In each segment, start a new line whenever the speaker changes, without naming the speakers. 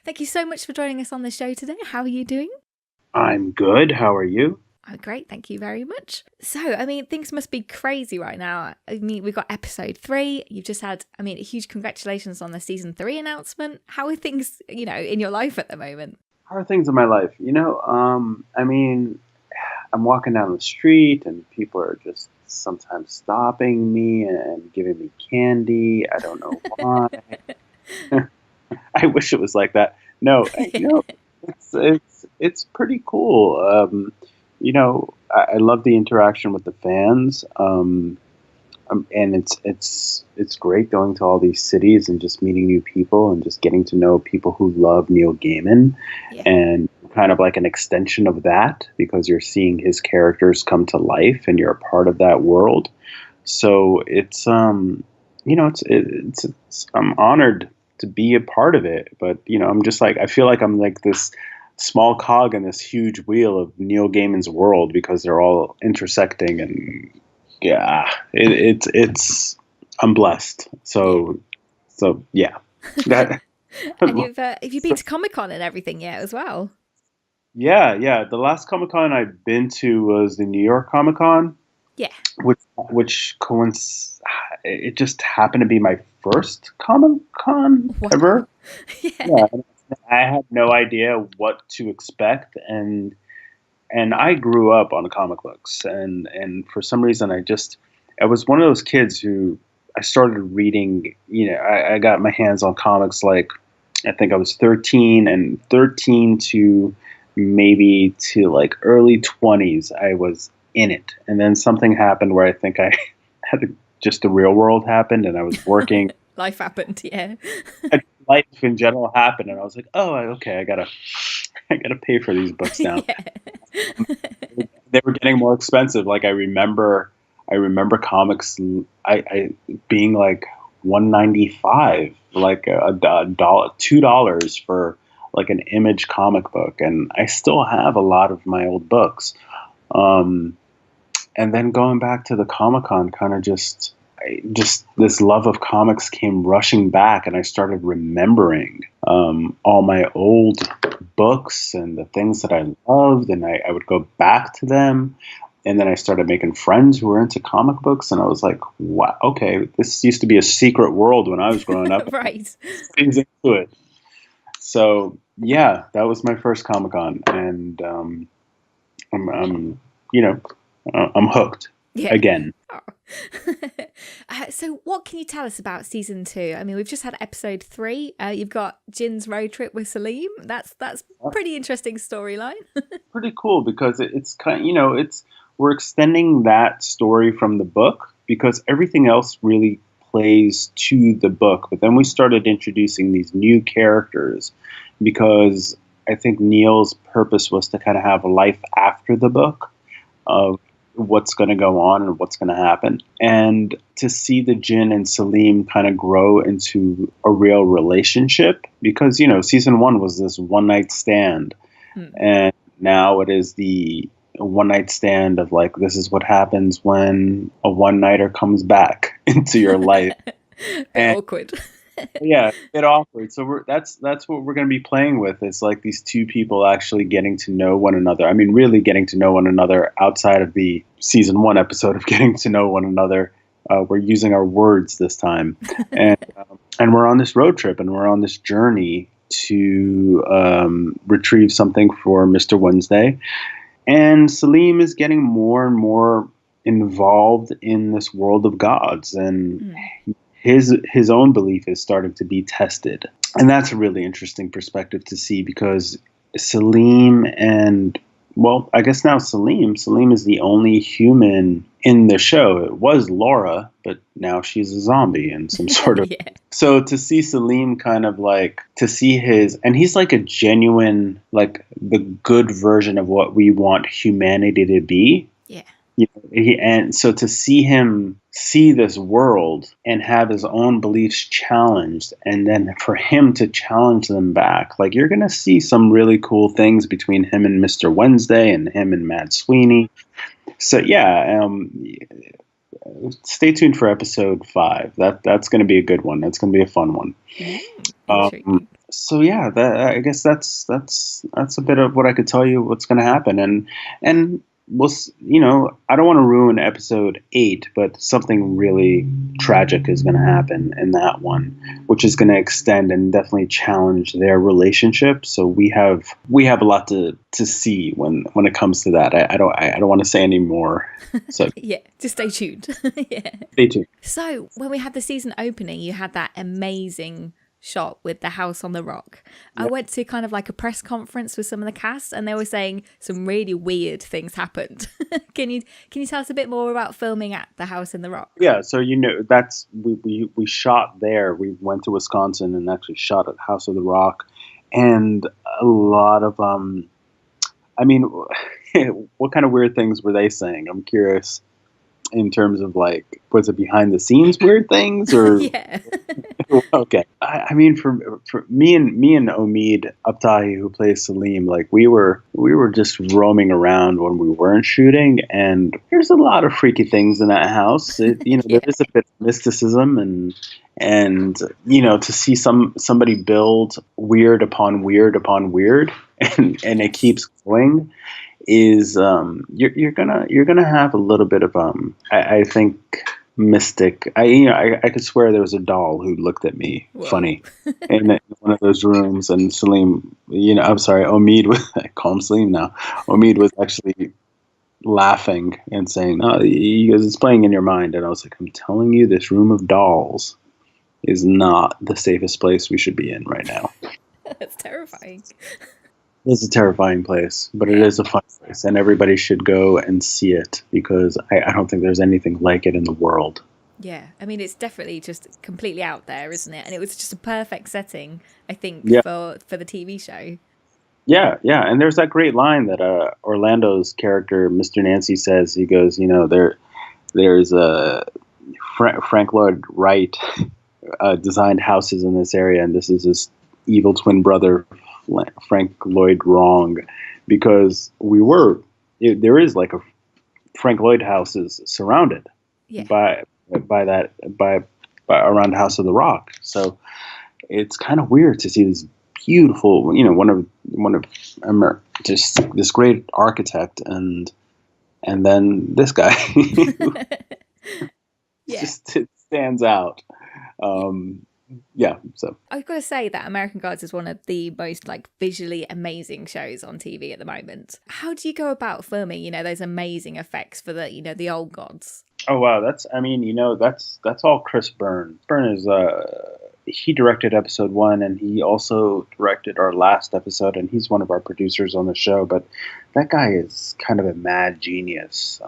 Thank you so much for joining us on the show today. How are you doing?
I'm good. How are you?
Oh, great. Thank you very much. So, things must be crazy right now. We've got episode 3. You've just had, huge congratulations on the season 3 announcement. How are things, in your life at the moment?
How are things in my life? I'm walking down the street and people are just sometimes stopping me and giving me candy. I don't know why. I wish it was like that. No, it's pretty cool. I love the interaction with the fans. And it's great going to all these cities and just meeting new people and just getting to know people who love Neil Gaiman,
Yeah.
and kind of like an extension of that because you're seeing his characters come to life and you're a part of that world. So it's I'm honored to be a part of it, but I'm just like I feel like I'm like this small cog in this huge wheel of Neil Gaiman's world because they're all intersecting and yeah, it's I'm blessed. So yeah, that
And have you been to Comic Con and everything yet as well?
yeah. The last Comic Con I've been to was the New York Comic Con,
Yeah.
which it just happened to be my first Comic Con
Wow.
ever.
Yeah.
Yeah, I had no idea what to expect, and I grew up on comic books, and for some reason I was one of those kids who I started reading. I got my hands on comics like I think I was 13, and 13 to maybe to like early 20s I was in it, and then something happened where I think I had just the real world happened, and I was working.
Life happened, yeah.
And life in general happened, and I was like, oh, okay, I gotta pay for these books now.
Yeah.
They were getting more expensive. Like I remember comics I being like 195, like a dollar, $2 for like an Image comic book, and I still have a lot of my old books. Um, and then going back to the Comic Con, kind of just this love of comics came rushing back, and I started remembering all my old books and the things that I loved, and I would go back to them. And then I started making friends who were into comic books, and I was like, wow, okay, this used to be a secret world when I was growing up.
Right.
Things into it. So yeah, that was my first Comic Con, and I'm I'm hooked
Yeah.
again.
Oh. So what can you tell us about season 2? We've just had episode 3. You've got Jinn's road trip with Salim. That's pretty interesting storyline.
Pretty cool because it's kind it's we're extending that story from the book because everything else really plays to the book, but then we started introducing these new characters because I think Neil's purpose was to kind of have a life after the book of what's going to go on and what's going to happen, and to see the Jinn and Salim kind of grow into a real relationship because season 1 was this one night stand, and now it is the one night stand of like this is what happens when a one nighter comes back into your life.
Bit awkward.
Yeah, a bit awkward. So that's what we're going to be playing with. It's like these two people actually getting to know one another. I mean, really getting to know one another outside of the season 1 episode of getting to know one another. We're using our words this time, and we're on this road trip and we're on this journey to retrieve something for Mr. Wednesday. And Salim is getting more and more involved in this world of gods, and his own belief is starting to be tested. And that's a really interesting perspective to see because Salim and, well, I guess now Salim is the only human in the show. It was Laura, but now she's a zombie and some sort of.
Yeah.
So to see Salim kind of like, to see and he's like a genuine, like the good version of what we want humanity to be.
Yeah.
And so to see him see this world and have his own beliefs challenged, and then for him to challenge them back, like you're going to see some really cool things between him and Mr. Wednesday and him and Mad Sweeney. So yeah, stay tuned for episode 5. That's going to be a good one. That's going to be a fun one. So yeah, I guess that's a bit of what I could tell you what's going to happen, and I don't want to ruin episode 8, but something really tragic is going to happen in that one, which is going to extend and definitely challenge their relationship. So we have a lot to see when it comes to that. I don't want to say any more. So
Yeah, just stay tuned. Yeah.
stay tuned.
So when we had the season opening, you had that amazing shot with the house on the rock. I
Yeah.
went to kind of like a press conference with some of the cast, and they were saying some really weird things happened. Can you tell us a bit more about filming at the house in the rock?
Yeah, so that's we shot there. We went to Wisconsin and actually shot at House of the Rock, and a lot of I mean, what kind of weird things were they saying? I'm curious in terms of like, was it behind the scenes weird things or
Yeah.
okay? I mean, for me and Omid Abtahi, who plays Salim, like we were just roaming around when we weren't shooting, and there's a lot of freaky things in that house. There
Yeah.
is a bit of mysticism, and to see somebody build weird upon weird upon weird, and it
Yes.
keeps going is you're gonna have a little bit of I think mystic. I could swear there was a doll who looked at me
Whoa.
funny in one of those rooms, and Salim, I'm sorry, Omid was I call him Salim now. Omid was actually laughing and saying, "No, he goes, it's playing in your mind," and I was like, "I'm telling you, this room of dolls is not the safest place we should be in right now."
That's terrifying.
It's a terrifying place, but it
Yeah.
is a fun place, and everybody should go and see it because I don't think there's anything like it in the world.
Yeah. I mean, it's definitely just completely out there, isn't it? And it was just a perfect setting, I think,
Yeah,
for the TV show.
yeah, yeah. And there's that great line that Orlando's character, Mr. Nancy, says. He goes, there's a Frank Lloyd Wright designed houses in this area, and this is his evil twin brother, Frank Lloyd Wrong, because there is like a Frank Lloyd house is surrounded
Yeah.
by by that by around House of the Rock. So it's kind of weird to see this beautiful, one of just this great architect, and then this guy
Yeah.
just it stands out. Um, yeah, so
I've got to say that American Gods is one of the most like visually amazing shows on TV at the moment. How do you go about filming, those amazing effects for the old gods?
oh wow, that's all Chris Byrne. Byrne is he directed episode 1, and he also directed our last episode, and he's one of our producers on the show. But that guy is kind of a mad genius.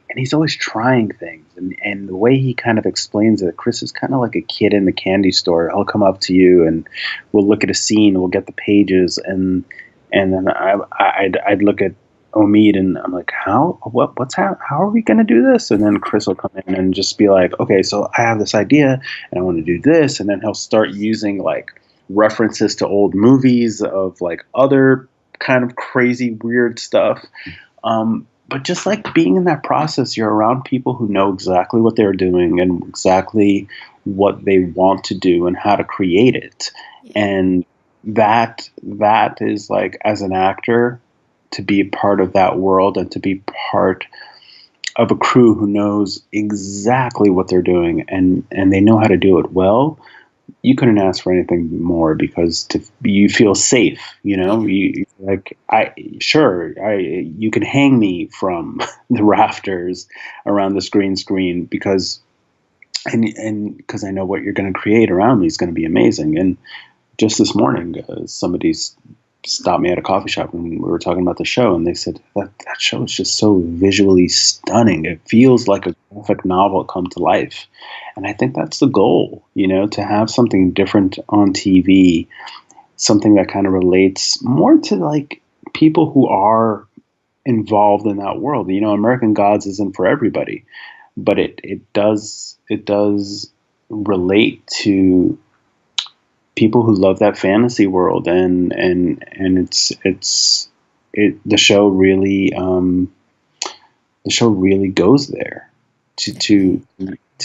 And he's always trying things, and the way he kind of explains it, Chris is kind of like a kid in the candy store. He'll come up to you and we'll look at a scene, we'll get the pages, and then I'd look at Omid and I'm like, how are we going to do this? And then Chris will come in and just be like, okay, so I have this idea and I want to do this, and then he'll start using like references to old movies of like other kind of crazy weird stuff. But just like being in that process, you're around people who know exactly what they're doing and exactly what they want to do and how to create it.
Yeah.
And that is like, as an actor, to be a part of that world and to be part of a crew who knows exactly what they're doing, and they know how to do it well. You couldn't ask for anything more, because you feel safe.
Yeah.
You like you can hang me from the rafters around this green screen because because I know what you're going to create around me is going to be amazing. And just this morning, somebody's stopped me at a coffee shop and we were talking about the show, and they said that show is just so visually stunning. It feels like a graphic novel come to life. And I think that's the goal, to have something different on TV, something that kind of relates more to like people who are involved in that world. American Gods isn't for everybody, but it does relate to people who love that fantasy world, and the show really goes there to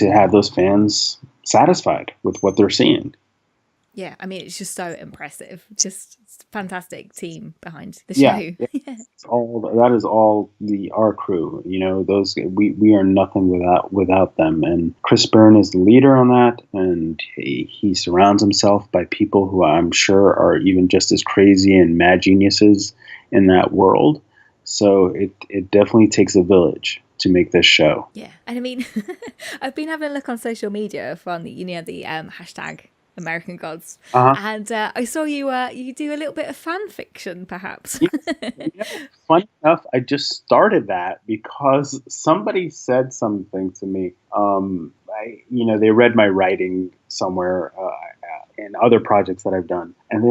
have those fans satisfied with what they're seeing.
Yeah, I mean, it's just so impressive. Just fantastic team behind the
Yeah,
show. Yeah.
it's all that is all our crew. Those we are nothing without them. And Chris Byrne is the leader on that, and he surrounds himself by people who I'm sure are even just as crazy and mad geniuses in that world. So it definitely takes a village to make this show.
Yeah, and I mean, I've been having a look on social media from the hashtag American Gods,
Uh-huh.
and I saw you do a little bit of fan fiction, perhaps.
Yeah, funny enough, I just started that because somebody said something to me. They read my writing somewhere in other projects that I've done, and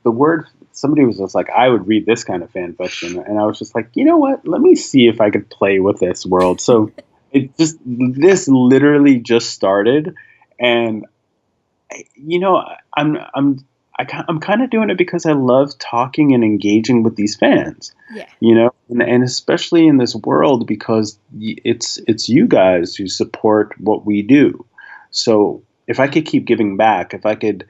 the word somebody was just like, I would read this kind of fan fiction, and I was just like, you know what? Let me see if I could play with this world. So this literally just started, and I'm I'm kind of doing it because I love talking and engaging with these fans.
Yeah.
And especially in this world because it's you guys who support what we do. So if I could keep giving back, if I could,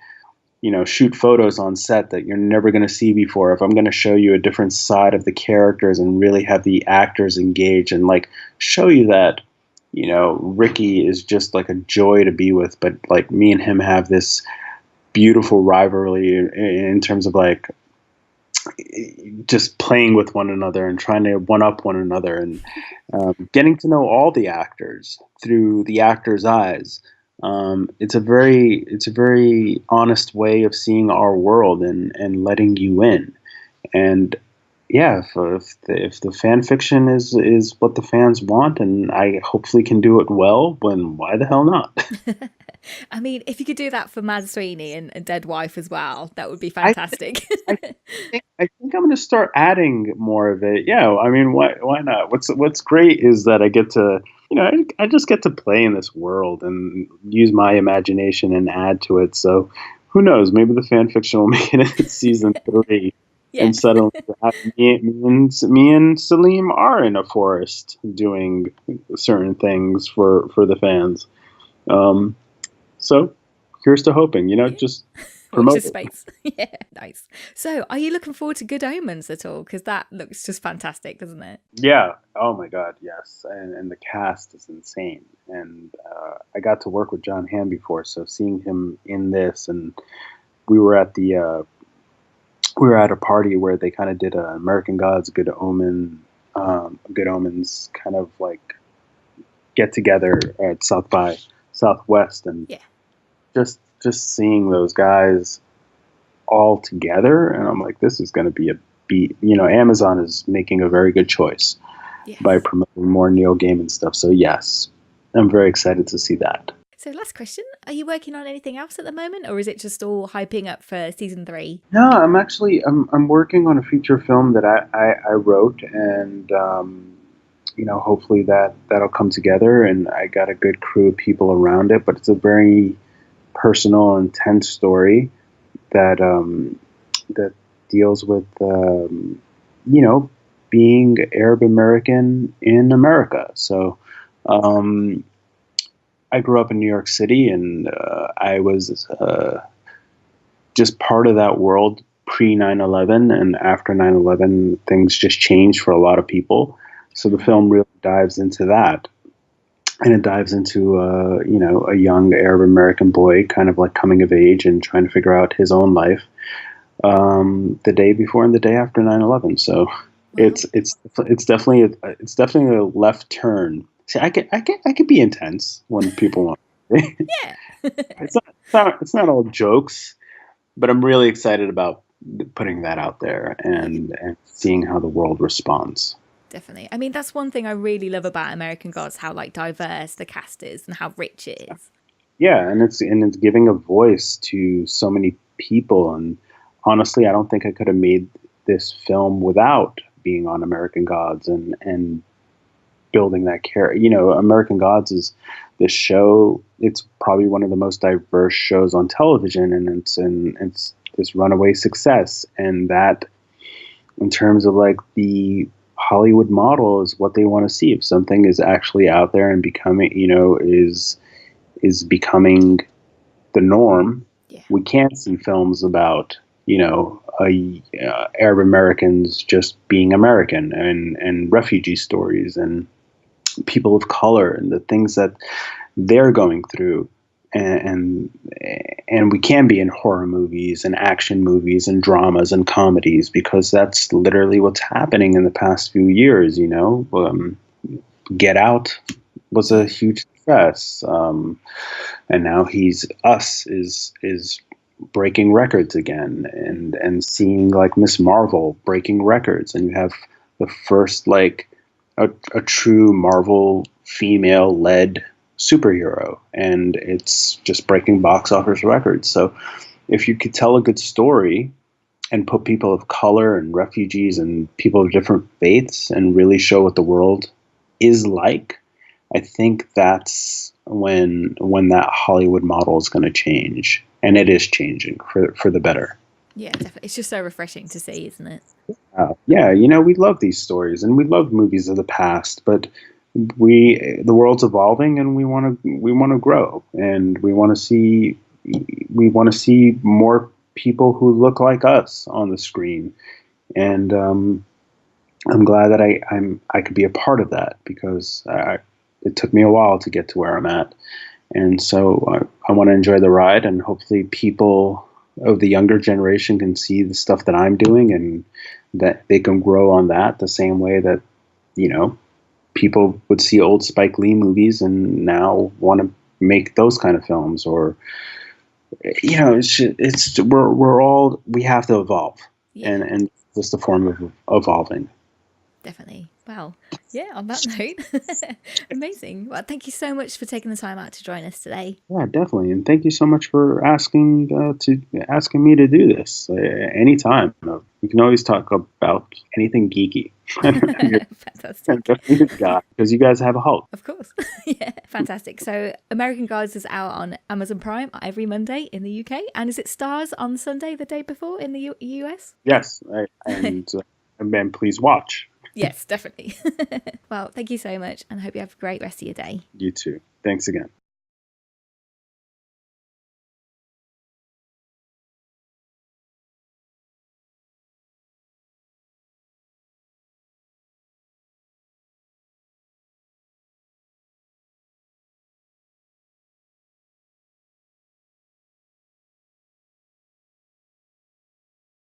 shoot photos on set that you're never going to see before, if I'm going to show you a different side of the characters and really have the actors engage and like show you that, Ricky is just like a joy to be with, but like me and him have this beautiful rivalry in terms of like just playing with one another and trying to one up one another and getting to know all the actors through the actors' eyes. It's a very honest way of seeing our world and letting you in. And yeah, if the fan fiction is what the fans want, and I hopefully can do it well, then why the hell not?
I mean, if you could do that for Mad Sweeney and Dead Wife as well, that would be
I
fantastic.
I I think I'm going to start adding more of it. Yeah, I mean, why not? What's great is that I get to, I just get to play in this world and use my imagination and add to it. So who knows? Maybe the fan fiction will make it into season 3.
Yeah.
And suddenly me and Salim are in a forest doing certain things for the fans. So here's to hoping, just
Watch
promote
this
it.
space. Yeah, nice. So, are you looking forward to Good Omens at all? Because that looks just fantastic, doesn't it?
Yeah. Oh my God. Yes. And the cast is insane. And I got to work with John Hamm before, so seeing him in this, and we were at a party where they kind of did a American Gods, Good Good Omens kind of like get together at South by Southwest, and
Yeah.
just seeing those guys all together, and I'm like, this is going to be a beat. Amazon is making a very good choice
Yes.
by promoting more Neil Gaiman stuff. So yes, I'm very excited to see that.
So, last question: are you working on anything else at the moment, or is it just all hyping up for season 3?
No, I'm working on a feature film that I wrote, and hopefully that'll come together, and I got a good crew of people around it. But it's a very personal, intense story that that deals with being Arab American in America. So I grew up in New York City, and I was just part of that world pre 9/11, and after 9/11 things just changed for a lot of people. So the film really dives into that. And it dives into a young Arab American boy kind of like coming of age and trying to figure out his own life the day before and the day after 9/11. So it's definitely a left turn. See, I could be intense when people want.
Yeah.
It's not all jokes, but I'm really excited about putting that out there and seeing how the world responds.
Definitely. I mean, that's one thing I really love about American Gods, how like diverse the cast is and how rich it is.
Yeah, and it's giving a voice to so many people. And honestly, I don't think I could have made this film without being on American Gods and building that character. American Gods is this show. It's probably one of the most diverse shows on television, and it's this runaway success. And that, in terms of like the Hollywood model, is what they want to see. If something is actually out there and becoming, is becoming the norm,
Yeah.
We can't see films about, Arab Americans just being American, and refugee stories and people of color and the things that they're going through. And and we can be in horror movies and action movies and dramas and comedies, because that's literally what's happening in the past few years. Get Out was a huge success, and now Us is breaking records again, and seeing like Miss Marvel breaking records, and you have the first like a true Marvel female led superhero, and it's just breaking box office records. So if you could tell a good story and put people of color and refugees and people of different faiths and really show what the world is like, I think that's when that Hollywood model is going to change, and it is changing for the better.
Yeah, definitely. It's just so refreshing to see, isn't it?
Yeah, we love these stories and we love movies of the past, but the world's evolving, and we want to grow, and we want to see more people who look like us on the screen, and I'm glad that I could be a part of that, because it took me a while to get to where I'm at, and so I want to enjoy the ride, and hopefully people of the younger generation can see the stuff that I'm doing, and that they can grow on that the same way that people would see old Spike Lee movies and now want to make those kind of films. Or we have to evolve, and just a form of evolving.
Definitely. Wow. Yeah, on that note, amazing. Well, thank you so much for taking the time out to join us today.
Yeah, definitely. And thank you so much for asking me to do this. Anytime. We can always talk about anything geeky.
Fantastic.
Definitely the guy, because you guys have a hope.
Of course. Yeah, fantastic. So American Gods is out on Amazon Prime every Monday in the UK. And is it STARZ on Sunday, the day before, in the US?
Yes. And please watch.
Yes, definitely. Well, thank you so much, and I hope you have a great rest of your day.
You too. Thanks again.